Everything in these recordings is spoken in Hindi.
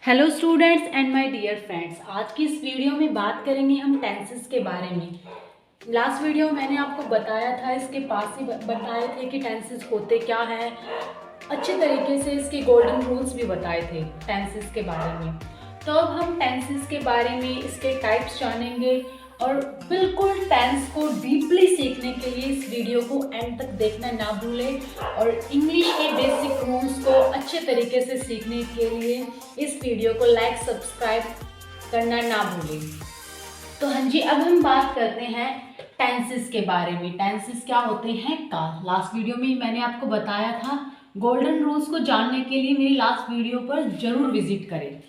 Hello students and my dear friends, आज की इस वीडियो में बात करेंगे हम टेंसेस के बारे में। लास्ट वीडियो में मैंने आपको बताया था, इसके पास ही बताए थे कि टेंसेस होते क्या हैं, अच्छे तरीके से इसके गोल्डन रूल्स भी बताए थे टेंसेस के बारे में। तो अब हम टेंसेस के बारे में, इसके टाइप्स जानेंगे और बिल्कुल टेंस को डीपली सीखने के लिए इस वीडियो को एंड तक देखना ना भूलें और इंग्लिश के बेसिक रूल्स को अच्छे तरीके से सीखने के लिए इस वीडियो को लाइक सब्सक्राइब करना ना भूलें। तो हाँ जी, अब हम बात करते हैं टेंसेस के बारे में। टेंसेस क्या होते हैं? काल। लास्ट वीडियो में मैंने आपको बताया था, गोल्डन रूल्स को जानने के लिए मेरी लास्ट वीडियो पर जरूर विजिट करें।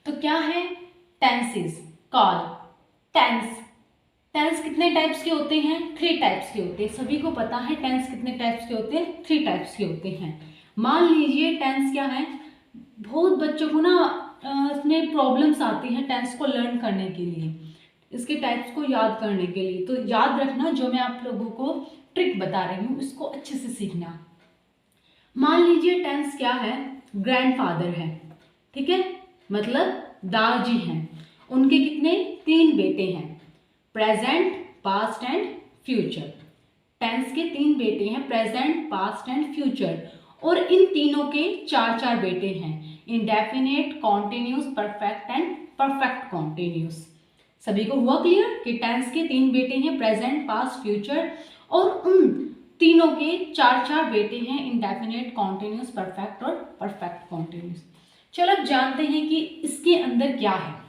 तो क्या है टेंसेस? काल, टेंस। टेंस कितने टाइप्स के होते हैं? 3 टाइप्स के होते हैं। सभी को पता है टेंस कितने टाइप्स के होते हैं? 3 टाइप्स के होते हैं। मान लीजिए टेंस क्या है, बहुत बच्चों को ना इसमें प्रॉब्लम्स आती हैं टेंस को लर्न करने के लिए, इसके टाइप्स को याद करने के लिए। तो याद रखना, जो मैं आप लोगों को ट्रिक बता रही हूँ इसको अच्छे से सीखना। मान लीजिए टेंस क्या है, ग्रैंडफादर है, ठीक है, मतलब दादाजी हैं, उनके कितने 3 बेटे हैं, present, past and future. Tense के 3 बेटे हैं, प्रेजेंट, पास्ट एंड फ्यूचर, और इन तीनों के 4 बेटे हैं, indefinite, continuous, perfect and perfect continuous. सभी को हुआ क्लियर कि टेंस के 3 बेटे हैं, प्रेजेंट, पास्ट, फ्यूचर, और उन तीनों के 4 बेटे हैं, इंडेफिनिट, कॉन्टिन्यूस, परफेक्ट और परफेक्ट कॉन्टिन्यूस। चलो अब जानते हैं कि इसके अंदर क्या है।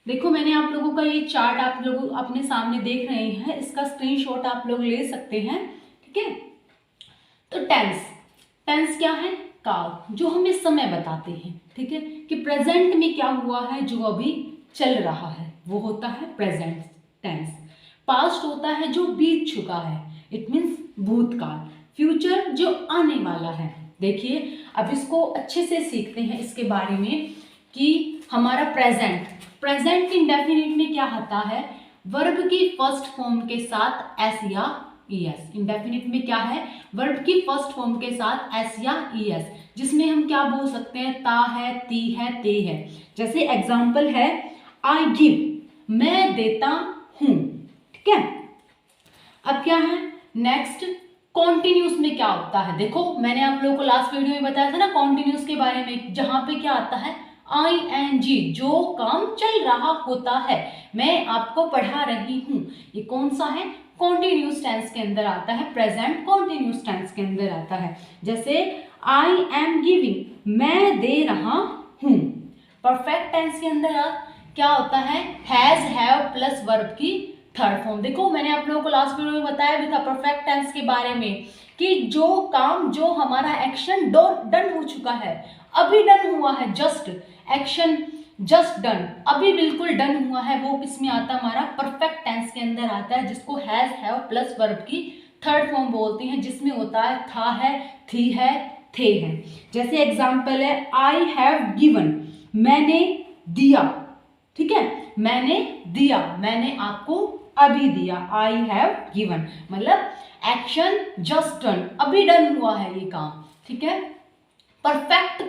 देखो, मैंने आप लोगों का ये चार्ट आप लोग अपने सामने देख रहे हैं, इसका स्क्रीनशॉट आप लोग ले सकते हैं, ठीक है। तो टेंस क्या है? काल, जो हमें समय बताते हैं, ठीक है, कि प्रेजेंट में क्या हुआ है, जो अभी चल रहा है वो होता है प्रेजेंट टेंस। पास्ट होता है जो बीत चुका है, इट मीन्स भूतकाल। फ्यूचर जो आने वाला है। देखिए, अब इसको अच्छे से सीखते हैं इसके बारे में कि हमारा प्रेजेंट इंडेफिनिट में क्या आता है, वर्ब की फर्स्ट फॉर्म के साथ एस या ईएस। इंडेफिनिट में क्या है, वर्ब की फर्स्ट फॉर्म के साथ एस या ईएस, जिसमें हम क्या बोल सकते हैं, ता है, ती है, ते है। जैसे एग्जांपल है आई गिव, मैं देता हूं, ठीक है। अब क्या है नेक्स्ट, कॉन्टिन्यूस में क्या होता है? देखो, मैंने आप लोगों को लास्ट वीडियो में बताया था ना कॉन्टिन्यूस के बारे में, जहां पे क्या आता है, ING, जो काम चल रहा होता है। मैं आपको पढ़ा रही हूं, ये कौन सा है, कॉन्टिन्यूस टेंस के अंदर आता है, प्रेजेंट कॉन्टिन्यूस टेंस के अंदर आता है। जैसे आई एम गिविंग, मैं दे रहा हूं। परफेक्ट टेंस के अंदर क्या होता है, हैज, हैव प्लस वर्ब की थर्ड फॉर्म। देखो, मैंने आप लोगों को लास्ट वीडियो में बताया भी था परफेक्ट टेंस के बारे में, कि जो काम, जो हमारा एक्शन डन हो चुका है, अभी डन हुआ है, जस्ट एक्शन जस्ट डन, अभी बिल्कुल डन हुआ है, वो किसमें आता है, हमारा परफेक्ट टेंस के अंदर आता है, जिसको हैज, हैव प्लस वर्ब की थर्ड फॉर्म बोलते हैं, जिसमें होता है था है, थी है, थे है। जैसे एग्जांपल है आई हैव गिवन, मैंने दिया, ठीक है, मैंने दिया, मैंने आपको अभी दिया। आई हैव गिवन मतलब एक्शन जस्ट डन, अभी डन हुआ है ये काम, ठीक है। परफेक्ट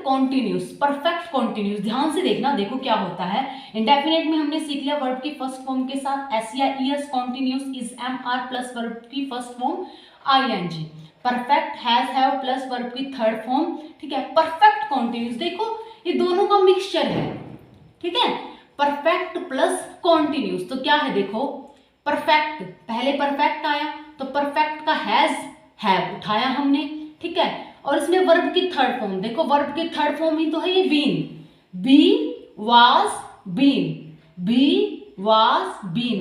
कॉन्टिन्यूस, ध्यान से देखना, देखो क्या होता है। इंडेफिनिट में हमने सीख लिया वर्ब की फर्स्ट फॉर्म के साथ एस या ES, continuous is am are plus verb की first form ING। Perfect has, have plus verb की थर्ड फॉर्म, ठीक है। परफेक्ट कॉन्टिन्यूस, देखो ये दोनों का मिक्सचर है, ठीक है, परफेक्ट प्लस कॉन्टिन्यूस। तो क्या है, देखो परफेक्ट, पहले परफेक्ट आया तो परफेक्ट का हैज, हैव उठाया हमने, ठीक है, और इसमें वर्ब की थर्ड फॉर्म, देखो वर्ब की थर्ड फॉर्म ही तो है ये बीन, वाज बीन,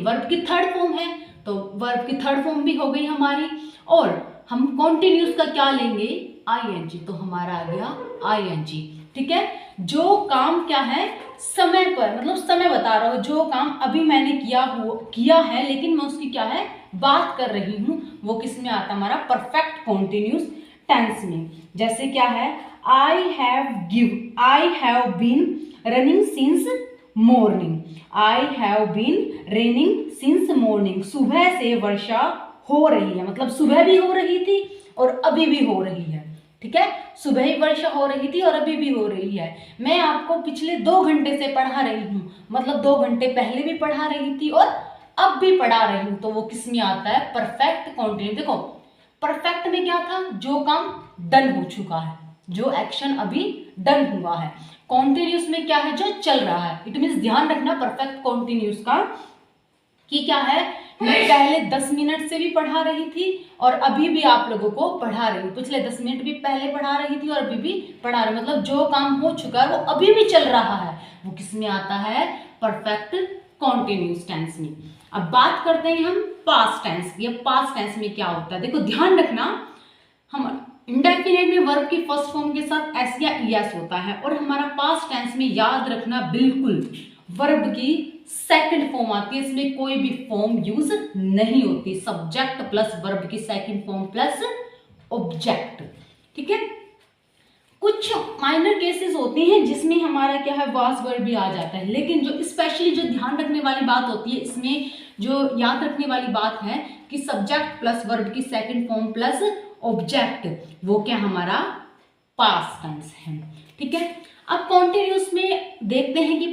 वर्ब की थर्ड फॉर्म है, तो वर्ब की थर्ड फॉर्म भी हो गई हमारी। और हम कॉन्टिन्यूस का क्या लेंगे, ING, तो हमारा आ गया ING, ठीक है। जो काम क्या है, समय पर, मतलब समय बता रहा हूं, जो काम अभी मैंने किया है, लेकिन मैं उसकी क्या है, बात कर रही हूं, वो किस में आता है, हमारा परफेक्ट कॉन्टिन्यूस टेंस में। जैसे क्या है, I have been running since morning, I have been raining since morning, सुबह से वर्षा हो रही है, मतलब सुबह भी हो रही थी और अभी भी हो रही है, ठीक है, सुबह ही वर्षा हो रही थी और अभी भी हो रही है। मैं आपको पिछले 2 घंटे से पढ़ा रही हूँ, मतलब 2 घंटे पहले भी पढ़ा रही थी और अब भी पढ़ा रही हूँ। तो वो किस में आता है? Perfect continuous. देखो परफेक्ट में क्या था? जो काम डन हो चुका है, जो एक्शन अभी डन हुआ है। कॉन्टिन्यूस में क्या है? जो चल रहा है। इट मीन्स ध्यान रखना परफेक्ट कॉन्टिन्यूस का कि क्या है, मैं पहले 10 मिनट से भी पढ़ा रही थी और अभी भी आप लोगों को पढ़ा रही हूँ। पिछले 10 मिनट भी पहले पढ़ा रही थी और अभी भी पढ़ा रही हूँ। मतलब जो काम हो चुका है वो अभी भी चल रहा है, वो किस में आता है? परफेक्ट कॉन्टिन्यूस टेंस में। अब बात करते हैं हम पास्ट टेंस की। अब पास्ट टेंस में क्या होता है? देखो ध्यान रखना, हम इंडेफिनिट में वर्ब की फर्स्ट फॉर्म के साथ एस या ईएस होता है, और हमारा पास्ट टेंस में याद रखना बिल्कुल वर्ब की सेकंड फॉर्म आती है। इसमें कोई भी फॉर्म यूज नहीं होती। सब्जेक्ट प्लस वर्ब की सेकंड फॉर्म प्लस ऑब्जेक्ट। ठीक है, कुछ माइनर केसेस होते हैं जिसमें हमारा क्या है, वाज वर्ब भी आ जाता है, लेकिन जो स्पेशली जो ध्यान रखने वाली बात होती है, इसमें जो याद रखने वाली बात है कि सब्जेक्ट प्लस वर्ब की सेकंड फॉर्म प्लस ऑब्जेक्ट, वो क्या हमारा पास्ट टेंस है। ठीक है, अब कॉन्टिन्यूस में देखते हैं कि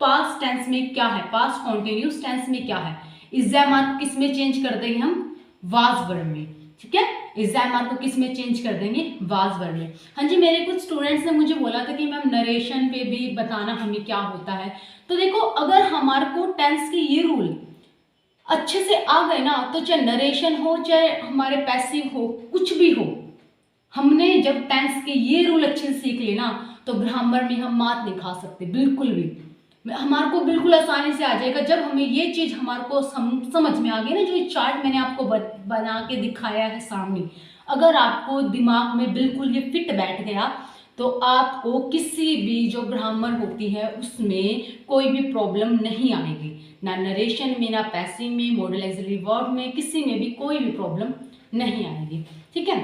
पास्ट टेंस में क्या है, पास्ट कॉन्टिन्यूस टेंस में क्या है। इज़ मार्क किस में चेंज कर देंगे हम? वाज वर्ब में। ठीक है, इज़ मार्क को किस में चेंज कर देंगे? वाज वर्ब में। हाँ जी, मेरे कुछ स्टूडेंट्स ने मुझे बोला था कि मैम नरेशन पे भी बताना हमें क्या होता है। तो देखो, अगर हमारे को टेंस के ये रूल अच्छे से आ गए ना, तो चाहे नरेशन हो चाहे हमारे पैसिव हो, कुछ भी हो, हमने जब टेंस के ये रूल अच्छे से सीख लेना तो ग्रामर में हम मात नहीं खा सकते बिल्कुल भी। हमारे को बिल्कुल आसानी से आ जाएगा जब हमें ये चीज़ हमारे को समझ में आ गई ना। जो ये चार्ट मैंने आपको बना के दिखाया है सामने, अगर आपको दिमाग में बिल्कुल ये फिट बैठ गया तो आपको किसी भी जो ग्रामर होती है उसमें कोई भी प्रॉब्लम नहीं आएगी, ना नरेशन में, ना पैसिव में, मॉडल ऑक्सिलरी वर्ब में, किसी में भी कोई भी प्रॉब्लम नहीं आएगी। ठीक है,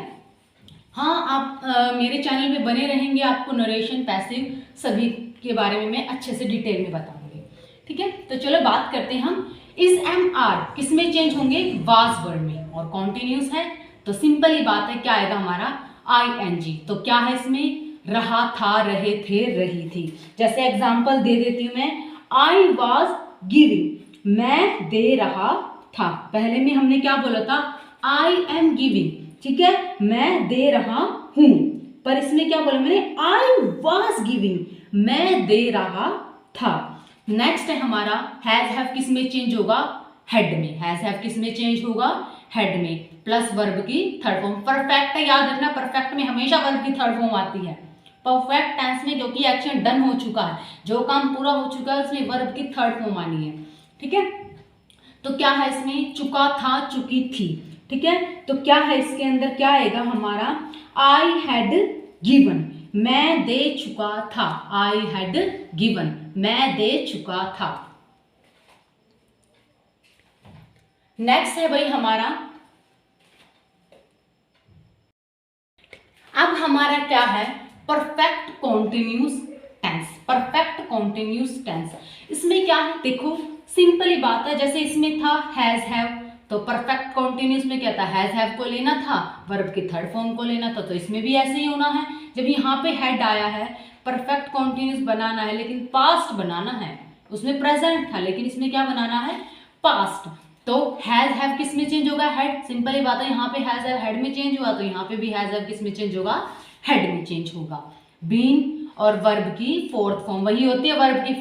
हाँ, आप मेरे चैनल पे बने रहेंगे, आपको नरेशन पैसिव सभी के बारे में मैं अच्छे से डिटेल में बताऊंगी। ठीक है, तो चलो बात करते हैं हम। इज एम आर किस में चेंज होंगे? वाज वर्ब में। और कॉन्टिन्यूस है तो सिंपल ही बात है, क्या आएगा हमारा? I N G. तो क्या है इसमें? रहा था, रहे थे, रही थी। जैसे एग्जाम्पल दे देती हूँ मैं, आई वॉज गिविंग, मैं दे रहा था। पहले में हमने क्या बोला था? I am giving. ठीक है, मैं दे रहा हूं, पर इसमें क्या बोला मैंने? आई वॉज गिविंग, मैं दे रहा था। नेक्स्ट है हमारा हैज हैव, किस में चेंज होगा? हेड में। हैज हैव किस में चेंज होगा? हेड में, प्लस वर्ब की थर्ड फॉर्म। परफेक्ट है, याद रखना, परफेक्ट में हमेशा वर्ब की थर्ड फॉर्म आती है। परफेक्ट टेंस में क्योंकि एक्शन डन हो चुका है, जो काम पूरा हो चुका है, उसमें वर्ब की थर्ड फॉर्म आनी है। ठीक है, तो क्या है इसमें? चुका था, चुकी थी। ठीक है, तो क्या है इसके अंदर? क्या आएगा हमारा? आई हैड गिवन, मैं दे चुका था। आई हैड गिवन, मैं दे चुका था। नेक्स्ट है भाई हमारा, अब हमारा क्या है? Perfect continuous tense. Perfect continuous tense, इसमें क्या है? देखो सिंपल ही बात है, जैसे इसमें था हैज हैव, तो परफेक्ट कॉन्टिन्यूस में क्या था? हैज हैव को लेना था, वर्ब की थर्ड फॉर्म को लेना था, तो इसमें भी ऐसे ही होना है। जब यहाँ पे हैड आया है, परफेक्ट कॉन्टिन्यूस बनाना है लेकिन पास्ट बनाना है, उसमें प्रेजेंट था लेकिन इसमें क्या बनाना है? पास्ट। तो हैज हैव किस में चेंज होगा? हेड। सिंपल ही बात है, यहाँ पे हैज हैव हेड में चेंज हुआ, तो यहाँ पे भी हैज हैव किस में चेंज होगा? हेड में चेंज होगा। बीन और वर्ब की फोर्थ फॉर्म वही होती है, वर्ब की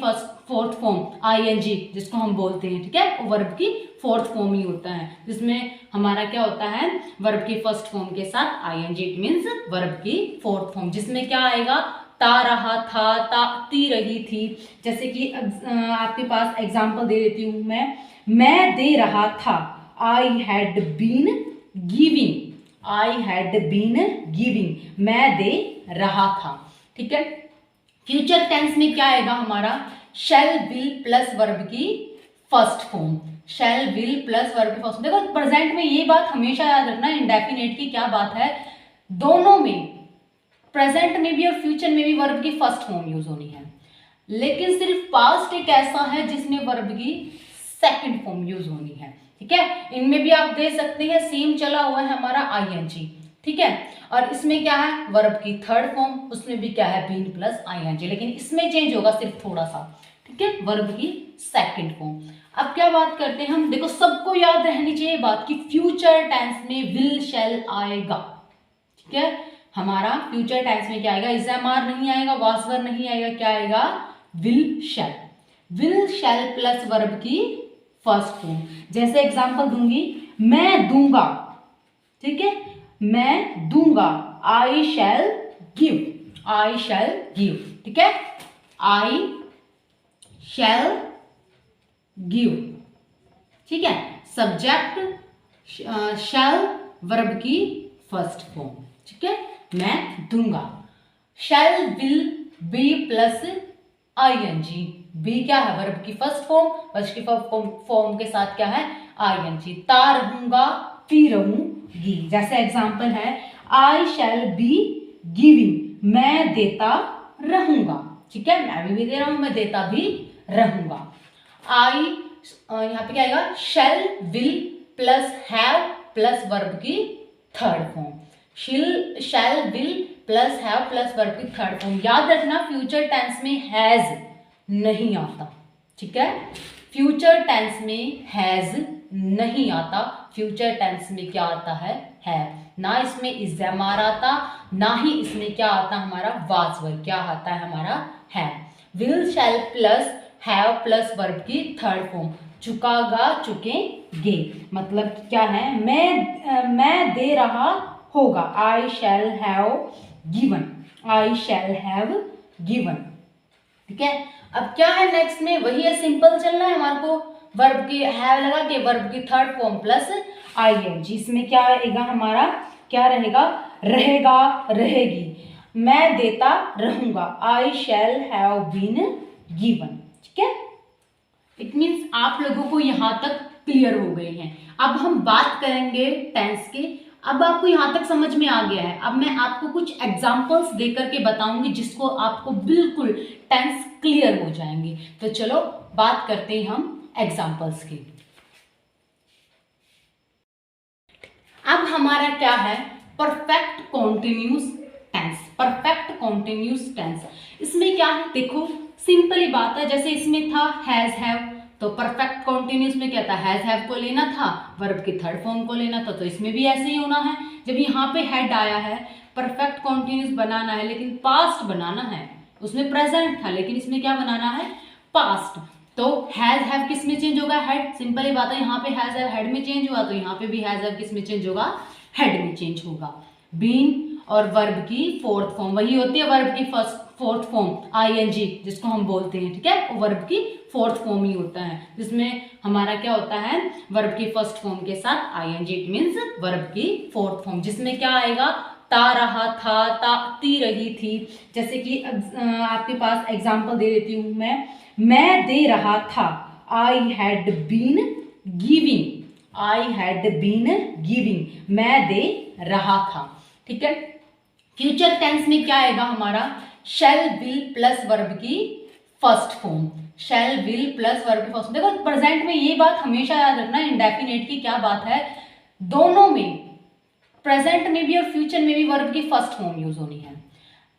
फोर्थ फॉर्म आईएनजी जिसको हम बोलते हैं। ठीक है, वर्ब की फोर्थ फॉर्म ही होता है, जिसमें हमारा क्या होता है? वर्ब की फर्स्ट फॉर्म के साथ आईएनजी, इट मीन्स वर्ब की फोर्थ फॉर्म, जिसमें क्या आएगा? ता रहा था, ता ती रही थी। जैसे कि आपके पास एग्जाम्पल दे देती हूँ मैं दे रहा था, I had been giving, I had been giving, मैं दे रहा था। ठीक है, फ्यूचर टेंस में क्या आएगा हमारा? शैल विल प्लस वर्ब की first form. Shall will plus verb की फर्स्ट फॉर्म। देखो प्रेजेंट में ये बात हमेशा याद रखना, इंडेफिनेट की क्या बात है, दोनों में, प्रेजेंट में भी और फ्यूचर में भी वर्ब की फर्स्ट फॉर्म यूज होनी है, लेकिन सिर्फ पास्ट एक ऐसा है जिसमें वर्ब की सेकंड फॉर्म यूज होनी है। ठीक है, इनमें भी आप दे सकते हैं, सेम चला हुआ है हमारा आईएनजी। ठीक है। और इसमें क्या है, वर्ब की थर्ड फॉर्म, उसमें भी क्या है, बीन प्लस आईएनजी, लेकिन इसमें चेंज होगा सिर्फ थोड़ा सा, ठीक है, वर्ब की सेकंड फॉर्म। अब क्या बात करते हैं हम, देखो सबको याद रहनी चाहिए बात कि फ्यूचर टेंस में विल शैल आएगा, ठीक है। हमारा फ्यूचर टेंस में क्या आएगा, इज एम आर नहीं आएगा, वाज वर नहीं आएगा, क्या आएगा, will shell. Will shall plus verb की फर्स्ट फॉर्म। जैसे एग्जांपल दूंगी, मैं दूंगा, ठीक है, मैं दूंगा, आई शैल गिव, आई शैल गिव, ठीक है, आई शैल गिव, ठीक है। सब्जेक्ट शैल, वर्ब की फर्स्ट फॉर्म, ठीक है, मैं दूंगा। Shall will be plus I N G, be क्या है, वर्ब की फर्स्ट फॉर्म, वर्ब की फॉर्म के साथ क्या है, आईएनजी। ता रहूंगा, पी रहूंगी। जैसे एग्जांपल है, आई शैल बी गिविंग, मैं देता रहूंगा, ठीक है, मैं भी दे रहा हूं, मैं देता भी रहूंगा। आई यहाँ पे क्या आएगा, shall will plus have plus verb की third form, shall will plus have plus verb की थर्ड फॉर्म। याद रखना फ्यूचर टेंस में हैज नहीं आता, ठीक है, फ्यूचर टेंस में हैज नहीं आता, फ्यूचर टेंस में क्या आता है ना इसमें इज एम आर आता, ना ही इसमें क्या आता हमारा वाज वर, क्या आता है हमारा है। Will shall plus have plus verb की थर्ड फॉर्म, चुकागा चुकेंगे, मतलब क्या है, मैं दे रहा होगा, I shall have given, I shall have given, ठीक है। अब क्या है नेक्स्ट में, वही है, सिंपल चलना है हमारे को, वर्ब की हैव लगा के वर्ब की थर्ड फॉर्म प्लस आईएनजी, इसमें क्या आएगा हमारा, क्या रहेगा, रहेगा रहेगी, मैं देता रहूंगा, आई शैल हैव बीन गिवन, ठीक है। इट मीन्स आप लोगों को यहां तक क्लियर हो गए हैं। अब हम बात करेंगे टेंस के। अब आपको यहां तक समझ में आ गया है, अब मैं आपको कुछ एग्जांपल्स देकर के बताऊंगी जिसको आपको बिल्कुल टेंस क्लियर हो जाएंगे। तो चलो बात करते हैं हम एग्जांपल्स की। अब हमारा क्या है, perfect continuous tense, perfect continuous tense. इसमें क्या है, देखो सिंपल ही बात है, जैसे इसमें था हैज हैव, तो परफेक्ट कॉन्टिन्यूस में क्या था, हैज हैव को लेना था, वर्ब की थर्ड फॉर्म को लेना था, तो इसमें भी ऐसे ही होना है। जब यहाँ पे हैड आया है, परफेक्ट कॉन्टिन्यूस बनाना है लेकिन पास्ट बनाना है, उसमें प्रेजेंट था लेकिन इसमें क्या बनाना है, पास्ट। तो हैज हैव किस में चेंज होगा, हेड, सिंपल ही बात है, यहाँ पे हैज हैव हेड में चेंज हुआ, तो यहाँ पे भी हैज हैव किस में चेंज होगा, हेड में चेंज होगा। बीन और वर्ब की फोर्थ फॉर्म वही होती है, वर्ब की फोर्थ फॉर्म आईएनजी जिसको हम बोलते हैं, ठीक है, वर्ब की फोर्थ फॉर्म ही होता है, जिसमें हमारा क्या होता है, वर्ब की फर्स्ट फॉर्म के साथ आईएनजी, इट मीन्स वर्ब की फोर्थ फॉर्म, जिसमें क्या आएगा, ता रहा था, ती रही थी। जैसे कि आपके पास एग्जाम्पल दे देती हूँ मैं दे रहा था, I had been giving, I had been giving, मैं दे रहा था, ठीक है। फ्यूचर टेंस में क्या आएगा हमारा, शैल विल प्लस वर्ब की first form, shall will plus verb की फर्स्ट। देखो प्रेजेंट में ये बात हमेशा याद रखना, इंडेफिनेट की क्या बात है, दोनों में, प्रेजेंट में भी और फ्यूचर में भी वर्ब की फर्स्ट फॉर्म यूज होनी है,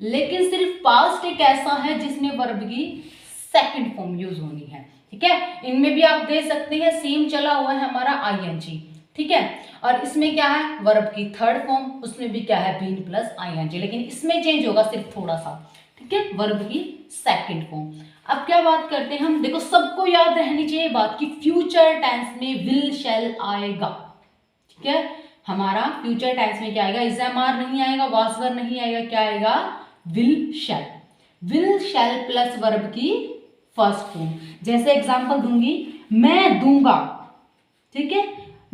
लेकिन सिर्फ पास्ट एक ऐसा है जिसमें वर्ब की सेकंड फॉर्म यूज होनी है, ठीक है। इनमें भी आप दे सकते हैं, सेम चला हुआ है हमारा आईएनजी, ठीक है। और इसमें क्या है, वर्ब की थर्ड फॉर्म, उसमें भी क्या है, बीन प्लस आईएनजी, लेकिन इसमें चेंज होगा सिर्फ थोड़ा सा, ठीक है, वर्ब की सेकंड फॉर्म। अब क्या बात करते हैं हम, देखो सबको याद रहनी चाहिए बात कि फ्यूचर टेंस में विल शैल आएगा, ठीक है। हमारा फ्यूचर टेंस में क्या आएगा, इज एम आर नहीं आएगा, वाज वर नहीं आएगा, क्या आएगा, will shell. Will shall plus verb की फर्स्ट फॉर्म। जैसे एग्जांपल दूंगी, मैं दूंगा, ठीक है,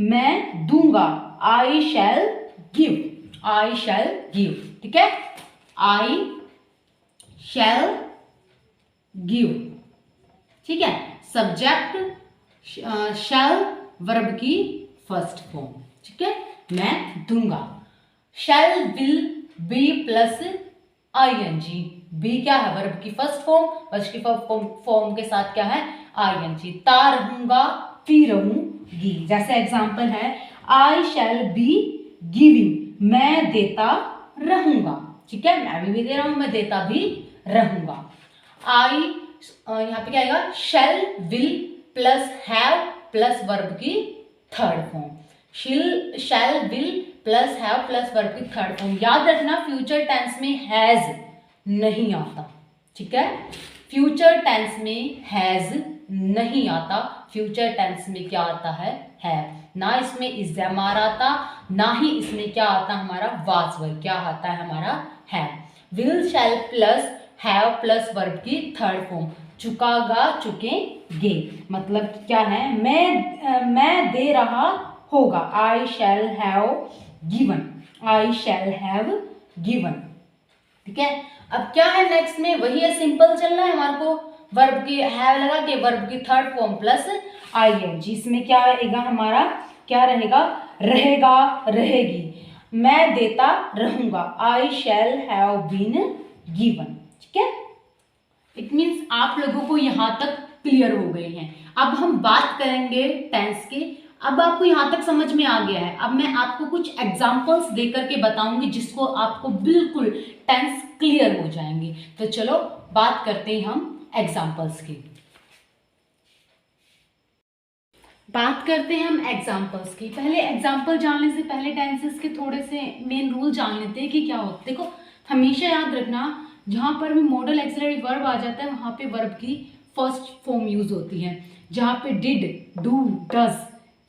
मैं दूंगा, आई शैल गिव, आई शैल गिव, ठीक है, आई शैल गिव, ठीक है। सब्जेक्ट शैल, वर्ब की फर्स्ट फॉर्म, ठीक है, मैं दूंगा। Shall will be plus I N G, be क्या है, वर्ब की फर्स्ट फॉर्म, वर्ब की फॉर्म के साथ क्या है, आईएनजी। ता रहूंगा, पी रहूंगी। जैसे एग्जांपल है, आई शैल बी गिविंग, मैं देता रहूंगा। ठीक है, मैं भी दे रहा हूं, मैं देता भी रहूंगा। आई यहाँ पे क्या आएगा, shall will plus have plus verb की third form. Shall will plus have plus verb की थर्ड फॉर्म। याद रखना फ्यूचर टेंस में हैज नहीं आता। ठीक है, फ्यूचर टेंस में हैज नहीं आता, फ्यूचर टेंस में क्या आता है, हैव। ना इसमें इज़-एम-आर आता, ना ही इसमें क्या आता हमारा वाज वर्ब, क्या आता है हमारा have. Will shall plus have plus verb की थर्ड फॉर्म, चुकागा चुकेंगे, मतलब क्या है, मैं दे रहा होगा। I shall have given, I shall have given. ठीक है, अब क्या है नेक्स्ट में, वही है, सिंपल चल रहा है हमारे को, वर्ब की हैव लगा के वर्ब की थर्ड फॉर्म प्लस आईएनजी। इसमें क्या आएगा हमारा, क्या रहेगा, रहेगा रहेगी। मैं देता रहूंगा, आई शैल हैव बीन गिवन। ठीक है, इट मीन्स आप लोगों को यहां तक क्लियर हो गए हैं। अब हम बात करेंगे टेंस के। अब आपको यहां तक समझ में आ गया है, अब मैं आपको कुछ एग्जांपल्स देकर के बताऊंगी जिसको आपको बिल्कुल टेंस क्लियर हो जाएंगे। तो चलो बात करते हैं हम एग्जांपल्स की। बात करते हैं हम एग्जांपल्स की। पहले एग्जांपल जानने से पहले टेंसेस के थोड़े से मेन रूल जान लेते हैं कि क्या होता है। देखो, हमेशा याद रखना, जहाँ पर भी मॉडल एक्सिलरी वर्ब आ जाता है वहाँ पे वर्ब की फर्स्ट फॉर्म यूज होती है। जहाँ पे डिड, डू, डज,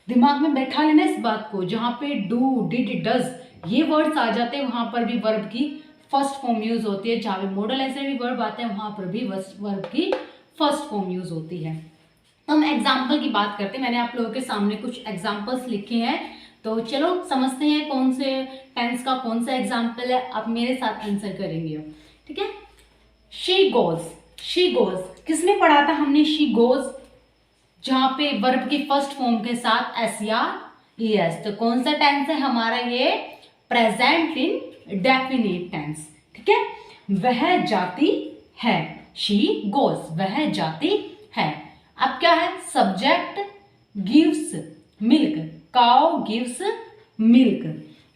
दिमाग में बैठा लेना इस बात को, जहाँ पे डू, डिड, डज ये वर्ड्स आ जाते हैं वहाँ पर भी वर्ब की फर्स्ट फॉर्म यूज होती है। जहाँ पे मॉडल एक्सिलरी वर्ब आते हैं वहाँ पर भी वर्ब की फर्स्ट फॉर्म यूज होती है। तो हम एग्जाम्पल की बात करते हैं। मैंने आप लोगों के सामने कुछ एग्जाम्पल्स लिखे हैं, तो चलो समझते हैं कौन से टेंस का कौन सा एग्जाम्पल है। आप मेरे साथ आंसर करेंगे अब। ठीक है, शी गोज, शी गोज किसने पढ़ा था हमने, शी गोज, जहां पे वर्ब की फर्स्ट फॉर्म के साथ एस या ई एस। तो कौन सा टेंस है हमारा, ये प्रेजेंट इन डेफिनिट टेंस। ठीक है, वह जाती है, शी गोज, वह जाती है। अब क्या है, subject gives milk, cow gives milk,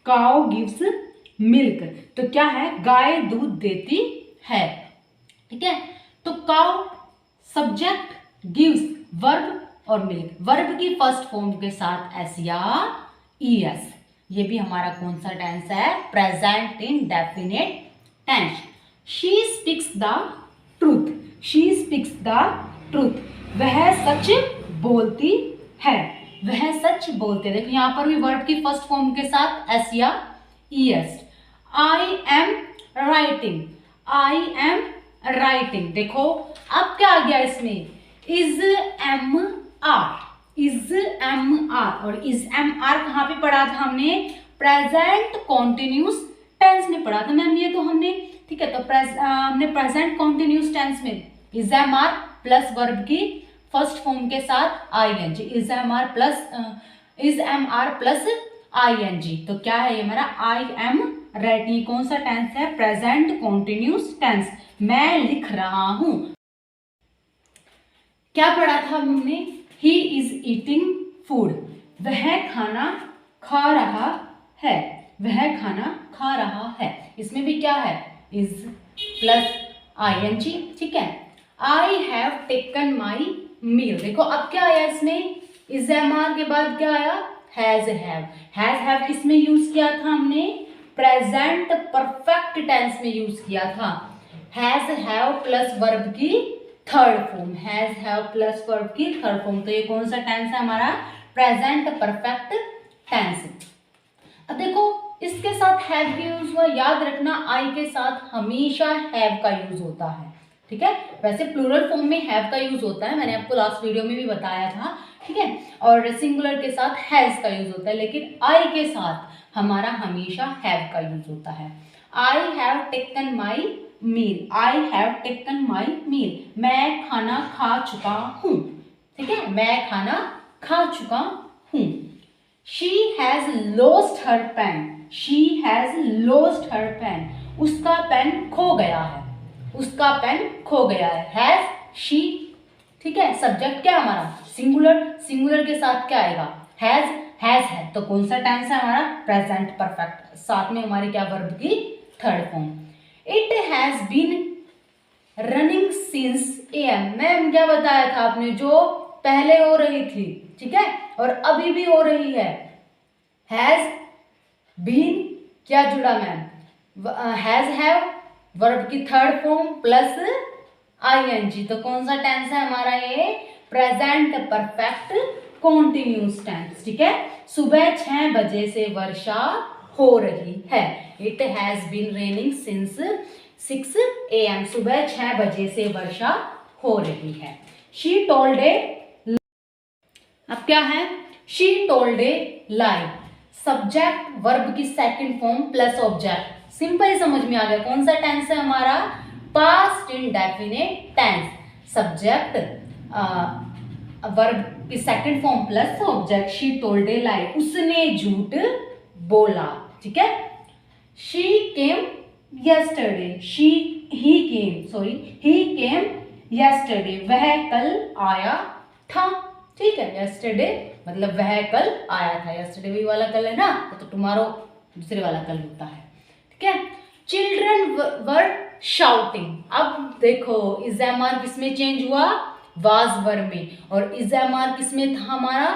cow gives milk. तो क्या है, गाय दूध देती है। ठीक है, तो काउ सब्जेक्ट, गिव्स वर्ब और मिल्क, वर्ब की फर्स्ट फॉर्म के साथ एस या ई एस। ये भी हमारा कौन सा टेंस है, present indefinite tense. She speaks the truth, she speaks the truth, वह सच बोलती है, वह सच बोलते। देखो यहाँ पर भी वर्ब की फर्स्ट फॉर्म के साथ एस या E S. I am writing, I am writing. देखो अब क्या आ गया इसमें, is am are, is am are, और इज एम आर कहाँ पे पढ़ा था हमने, प्रेजेंट कॉन्टिन्यूस टेंस में पढ़ा था मैम ये तो हमने। ठीक है, तो हमने प्रेजेंट कॉन्टिन्यूस टेंस में is am are plus verb की फर्स्ट फॉर्म के साथ I N G, is am are plus I N G. तो क्या है ये हमारा, आई एम राइटिंग। कौन सा टेंस है, प्रेजेंट कॉन्टिन्यूस टेंस, मैं लिख रहा हूं। क्या पढ़ा था हमने, ही इज ईटिंग फूड, वह खाना खा रहा है, वह खाना खा रहा है। इसमें भी क्या है, is plus I N G. ठीक है, आई हैव टेकन माई मील। देखो अब क्या आया इसमें, इज एम आर के बाद क्या आया, हैज हैव। हैज हैव किस में यूज किया था हमने, प्रेजेंट परफेक्ट टेंस में यूज किया था। हैज हैव प्लस वर्ब की third form, has have plus verb की थर्ड फॉर्म। तो ये कौन सा टेंस है हमारा, प्रेजेंट परफेक्ट टेंस। अब देखो इसके साथ हैव का यूज हुआ, याद रखना आई के साथ हमेशा हैव का यूज होता है। ठीक है, वैसे प्लूरल फॉर्म में हैव का यूज होता है, मैंने आपको लास्ट वीडियो में भी बताया था। ठीक है, और सिंगुलर के साथ हैज का यूज होता है, लेकिन आई के साथ हमारा हमेशा हैव का यूज होता है। I have taken my meal, I have taken my meal, मैं खाना खा चुका हूँ। ठीक है, मैं खाना खा चुका हूँ। She has lost her pen, she has lost her pen, उसका पेन खो गया है, उसका पेन खो गया है। Has she. ठीक है, सब्जेक्ट क्या हमारा, सिंगुलर, सिंगुलर के साथ क्या आएगा, हैज हैज है, तो कौन सा टेंस है हमारा? प्रेजेंट परफेक्ट, साथ में हमारी क्या वर्ब की third form. It has been running since AM, ma'am क्या बताया था आपने, जो पहले हो रही थी, ठीक है, और अभी भी हो रही है। हैज बीन क्या जुड़ा मैम? हैज हैव वर्ब की थर्ड फॉर्म प्लस ING, तो कौन सा टेंस है हमारा? ये प्रेजेंट परफेक्ट कॉन्टिन्यूस टेंस, ठीक है। सुबह 6 बजे से वर्षा हो रही है। It has been raining since 6 AM, सुबह 6 बजे से वर्षा हो रही है। शी टोल्ड ए, अब क्या है? She told a lie, subject verb की second form plus object, simple समझ में आ गया। कौन सा टेंस है हमारा? Past indefinite tense, subject verb की second form plus object. She told a lie, उसने झूठ बोला, ठीक है। She came yesterday, he came yesterday, वह कल आया था, ठीक है। yesterday मतलब वह कल आया था, yesterday भी वाला कल है ना, तो tomorrow दूसरे वाला कल होता है, ठीक है। चिल्ड्रन वर शाउटिंग, अब देखो इज़-एम-आर किस में चेंज हुआ? वाज वर्ब में, और इज़-एम-आर किस में था हमारा?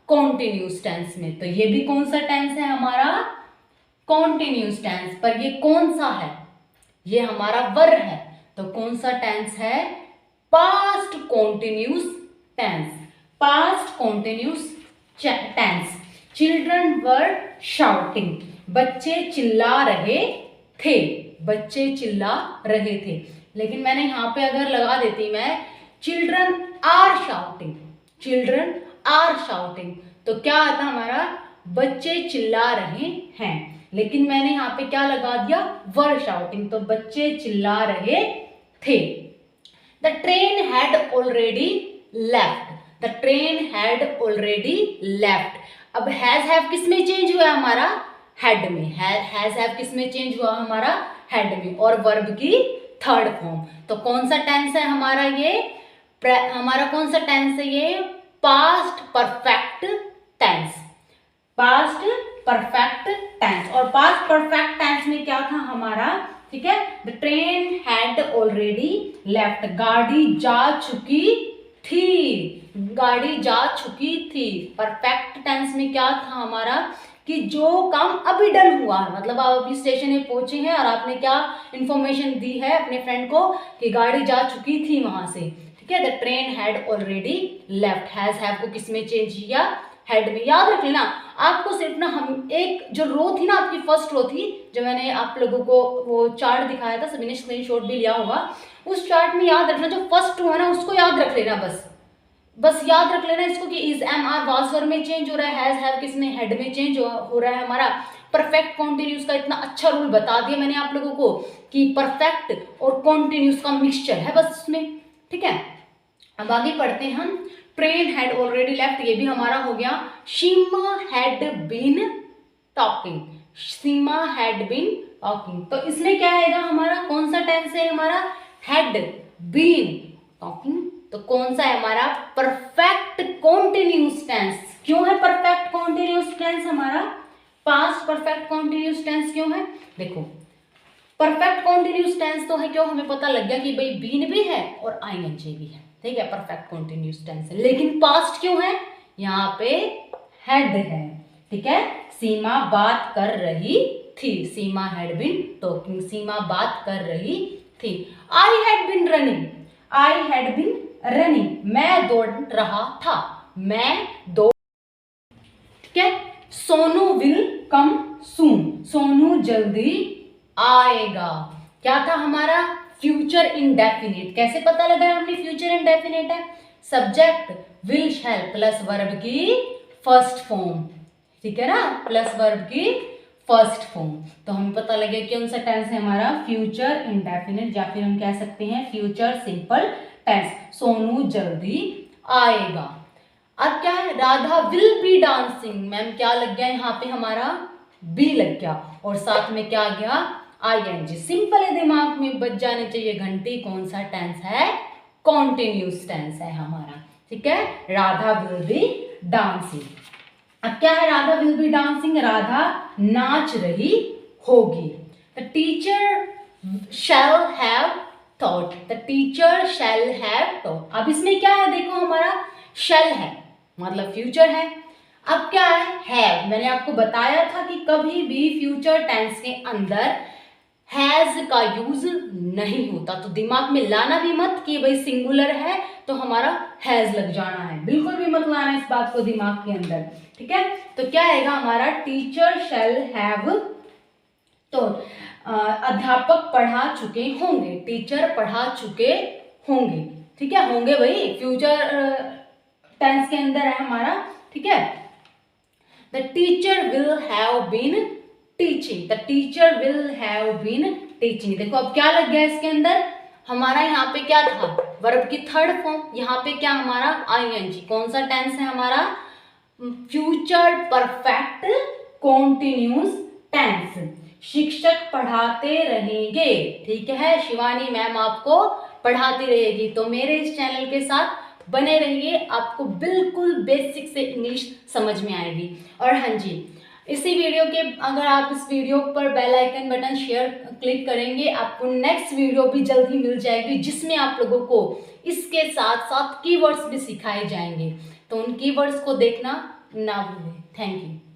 कॉन्टिन्यूस टेंस में। तो ये भी कौन सा टेंस है हमारा? Continuous tense. पर ये कौन सा है? ये हमारा वर है, तो कौन सा टेंस है? Past continuous tense, past continuous tense. Children were shouting, बच्चे चिल्ला रहे थे, बच्चे चिल्ला रहे थे। लेकिन मैंने यहाँ पे अगर लगा देती मैं children are shouting, children are shouting, तो क्या आता हमारा? बच्चे चिल्ला रहे हैं। लेकिन मैंने यहाँ पे क्या लगा दिया? वर शाउटिंग, तो बच्चे चिल्ला रहे थे। The train had already left, the train had already left. अब हैज हैव किस में चेंज हुआ हमारा? हैड में। हैज हैव किस में चेंज हुआ हमारा? हैड में, और वर्ब की थर्ड फॉर्म। तो कौन सा टेंस है हमारा? ये हमारा कौन सा टेंस है? ये past perfect tense, past perfect tense. और पास्ट परफेक्ट टेंस में क्या था हमारा? ठीक है, the train had already left, गाड़ी जा चुकी थी, गाड़ी जा चुकी थी। परफेक्ट टेंस में क्या था हमारा? कि जो काम अभी डन हुआ है, मतलब आप अभी स्टेशन में पहुंचे हैं और आपने क्या इंफॉर्मेशन दी है अपने फ्रेंड को कि गाड़ी जा चुकी थी वहां से, ठीक है। The train had already left, has have को किस में चेंज किया? हेड में। याद रख लेना आपको सिर्फ ना, हम एक जो रो थी ना आपकी फर्स्ट रो थी, जो मैंने आप लोगों को वो चार्ट दिखाया था, सभी ने स्क्रीनशॉट भी लिया होगा, उस चार्ट में याद रखना जो फर्स्ट रो है ना उसको याद रख लेना, बस याद रख लेना इसको कि is am are was were में चेंज हो रहा है, हैज हैव किस में? हेड में चेंज हो रहा है हमारा। परफेक्ट कॉन्टिन्यूस का इतना अच्छा रूल बता दिया मैंने आप लोगों को कि परफेक्ट और कॉन्टिन्यूस का मिक्सचर है बस उसमें, ठीक है। अब आगे पढ़ते हैं हम। ट्रेन हैड ऑलरेडी लेफ्ट, ये भी हमारा हो गया। Seema had been talking, Seema had been talking, तो इसमें क्या आएगा हमारा? कौन सा टेंस है हमारा? हैड बीन टॉकिंग, तो कौन सा है हमारा? Perfect continuous tense. क्यों है परफेक्ट कॉन्टिन्यूस टेंस हमारा? पास्ट परफेक्ट कॉन्टिन्यूस टेंस क्यों है? देखो परफेक्ट कॉन्टिन्यूस टेंस तो है, क्यों? हमें पता लग गया कि भाई बीन भी है और आईएनजी भी है, ठीक है, परफेक्ट कॉन्टिन्यूस टेंस है। लेकिन पास्ट क्यों है? यहाँ पे हैड है, ठीक है। सीमा बात कर रही थी, Seema had been talking, Seema बात कर रही थी। I had been running, I had been running, मैं दौड़ रहा था, मैं दौड़, ठीक है। Sonu will come soon, Sonu जल्दी आएगा। क्या था हमारा? Future indefinite. कैसे पता लगा हमने फ्यूचर इंडेफिनिट है? Subject will shall plus verb की फर्स्ट फॉर्म, ठीक है ना, प्लस वर्ब की फर्स्ट फॉर्म, तो हमें पता लगे कौन सा टेंस है हमारा? फ्यूचर इंडेफिनिट, या फिर हम कह सकते हैं फ्यूचर सिंपल टेंस। सोनू जल्दी आएगा। अब क्या है? Radha will be dancing, ma'am क्या लग गया यहाँ पे हमारा? बी लग गया, और साथ में क्या आ गया? आईएनजी। सिंपल है, दिमाग में बच जाने चाहिए घंटी। कौन सा टेंस है? कॉन्टिन्यूस टेंस है हमारा, ठीक है। Radha will be dancing. अब क्या है, Radha will be dancing, Radha नाच रही होगी। The teacher shall have taught, the teacher shall have taught. अब इसमें क्या है, देखो हमारा शैल है मतलब फ्यूचर है। अब क्या है, हैव, मैंने आपको बताया था कि कभी भी फ्यूचर टेंस के अंदर हैज का यूज नहीं होता, तो दिमाग में लाना भी मत कि भाई सिंगुलर है तो हमारा हैज लग जाना है, बिल्कुल भी मत लाना इस बात को दिमाग के अंदर, ठीक है। तो क्या आएगा हमारा, टीचर शैल हैव, तो अध्यापक पढ़ा चुके होंगे, टीचर पढ़ा चुके होंगे, ठीक है, होंगे भाई फ्यूचर टेंस के अंदर है हमारा, ठीक है। The teacher will have been teaching, the teacher will have been teaching. देखो अब क्या लग गया इसके अंदर, हमारा यहाँ पे क्या था, वर्ब की थर्ड फॉर्म, यहाँ पे क्या हमारा आईएनजी। कौन सा टेंस है हमारा, फ्यूचर परफेक्ट कॉन्टिन्यूस टेंस। शिक्षक पढ़ाते रहेंगे, ठीक है, शिवानी मैम आपको पढ़ाती रहेगी। तो मेरे इस चैनल के साथ बने रहिए, आपको बिल्कुल बेसिक से इंग्लिश समझ में आएगी। और हाँ जी, इसी वीडियो के, अगर आप इस वीडियो पर bell icon button share click करेंगे, आपको नेक्स्ट वीडियो भी जल्दी मिल जाएगी जिसमें आप लोगों को इसके साथ साथ कीवर्ड्स भी सिखाए जाएंगे। तो उन कीवर्ड्स को देखना ना भूलें। Thank you.